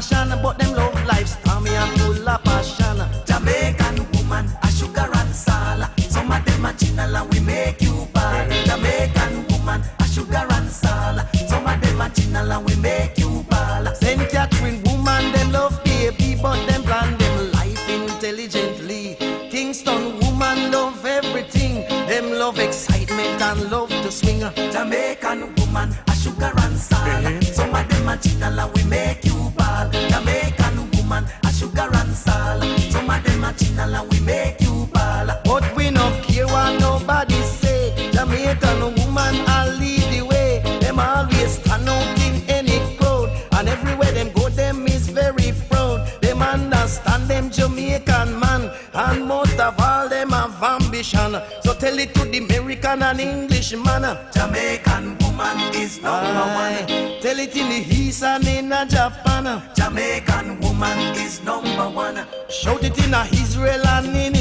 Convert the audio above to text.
fashion, but them love life stormy and full of passion. Jamaican woman, a sugar and salt. Some of them are chinal and we make you ball. Jamaican woman, a sugar and salt. Some of them are chinal and we make you ball. St. Catherine woman, them love baby, but them plan them life intelligently. Kingston woman love everything. Them love excitement and love to swing. Jamaican woman, a sugar and salt. Some of them are chinal and we make you ball. Jamaican woman, a sugar and salt. Some of them are chinal and we make you ball. But we no care what nobody say. Jamaican woman, I'll lead the way. Them always stand out in any crowd, and everywhere them go, them is very proud. Them understand them Jamaican man, and most of all them have ambition. So tell it to the American and English man. Jamaican woman is number one. Tell it in the East and in Japan. Jamaican woman is number one. Shout it in Israel and in